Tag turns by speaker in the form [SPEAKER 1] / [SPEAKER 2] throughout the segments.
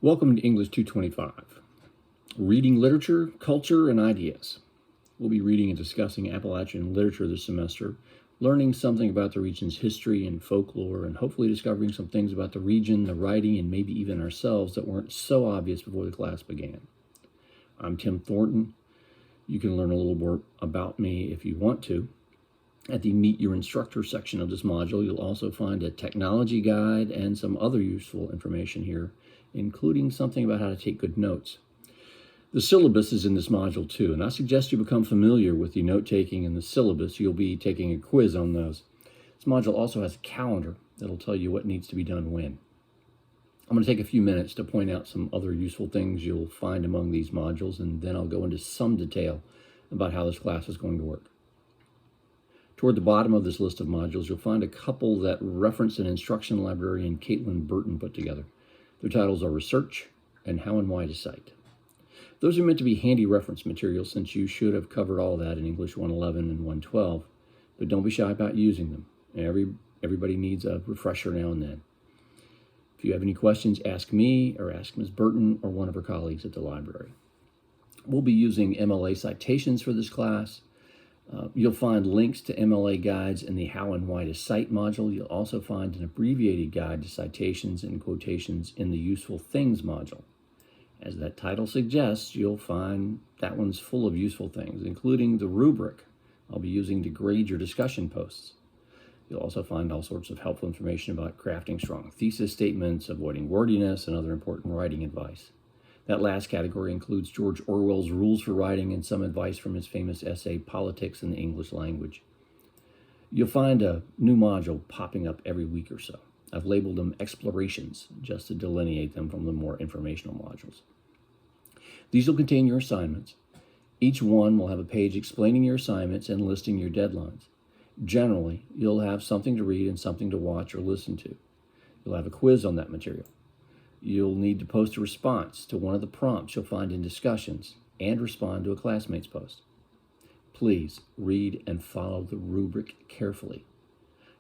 [SPEAKER 1] Welcome to English 225, Reading Literature, Culture, and Ideas. We'll be reading and discussing Appalachian literature this semester, learning something about the region's history and folklore, and hopefully discovering some things about the region, the writing, and maybe even ourselves that weren't so obvious before the class began. I'm Tim Thornton. You can learn a little more about me if you want to. At the Meet Your Instructor section of this module, you'll also find a technology guide and some other useful information here, including something about how to take good notes. The syllabus is in this module too, and I suggest you become familiar with the note-taking and the syllabus. You'll be taking a quiz on those. This module also has a calendar that'll tell you what needs to be done when. I'm going to take a few minutes to point out some other useful things you'll find among these modules, and then I'll go into some detail about how this class is going to work. Toward the bottom of this list of modules, you'll find a couple that reference an instruction librarian Caitlin Burton put together. Their titles are Research and How and Why to Cite. Those are meant to be handy reference materials since you should have covered all that in English 111 and 112, but don't be shy about using them. Everybody needs a refresher now and then. If you have any questions, ask me or ask Ms. Burton or one of her colleagues at the library. We'll be using MLA citations for this class. You'll find links to MLA guides in the How and Why to Cite module. You'll also find an abbreviated guide to citations and quotations in the Useful Things module. As that title suggests, you'll find that one's full of useful things, including the rubric I'll be using to grade your discussion posts. You'll also find all sorts of helpful information about crafting strong thesis statements, avoiding wordiness, and other important writing advice. That last category includes George Orwell's Rules for Writing and some advice from his famous essay, Politics in the English Language. You'll find a new module popping up every week or so. I've labeled them Explorations, just to delineate them from the more informational modules. These will contain your assignments. Each one will have a page explaining your assignments and listing your deadlines. Generally, you'll have something to read and something to watch or listen to. You'll have a quiz on that material. You'll need to post a response to one of the prompts you'll find in discussions and respond to a classmate's post. Please read and follow the rubric carefully.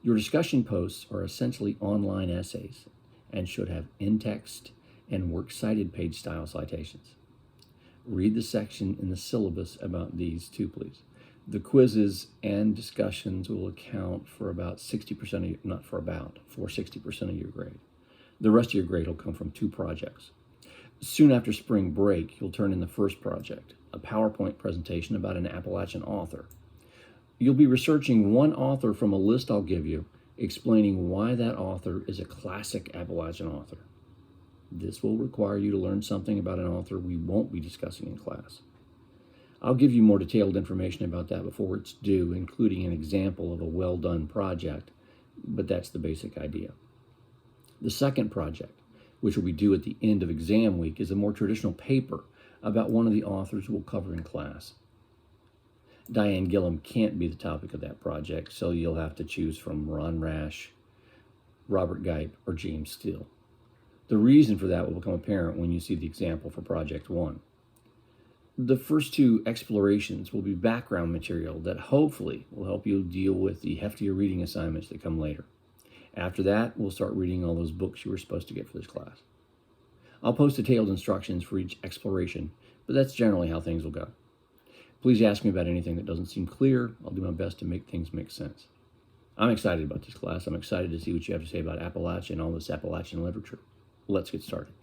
[SPEAKER 1] Your discussion posts are essentially online essays and should have in-text and works cited page style citations. Read the section in the syllabus about these too, please. The quizzes and discussions will account for about 60% of your, not for about, for 60% of your grade. The rest of your grade will come from two projects. Soon after spring break, you'll turn in the first project, a PowerPoint presentation about an Appalachian author. You'll be researching one author from a list I'll give you, explaining why that author is a classic Appalachian author. This will require you to learn something about an author we won't be discussing in class. I'll give you more detailed information about that before it's due, including an example of a well-done project, but that's the basic idea. The second project, which will be due at the end of exam week, is a more traditional paper about one of the authors we'll cover in class. Diane Gillum can't be the topic of that project, so you'll have to choose from Ron Rash, Robert Guype, or James Steele. The reason for that will become apparent when you see the example for Project 1. The first two explorations will be background material that hopefully will help you deal with the heftier reading assignments that come later. After that, we'll start reading all those books you were supposed to get for this class. I'll post detailed instructions for each exploration, but that's generally how things will go. Please ask me about anything that doesn't seem clear. I'll do my best to make things make sense. I'm excited about this class. I'm excited to see what you have to say about Appalachia and all this Appalachian literature. Let's get started.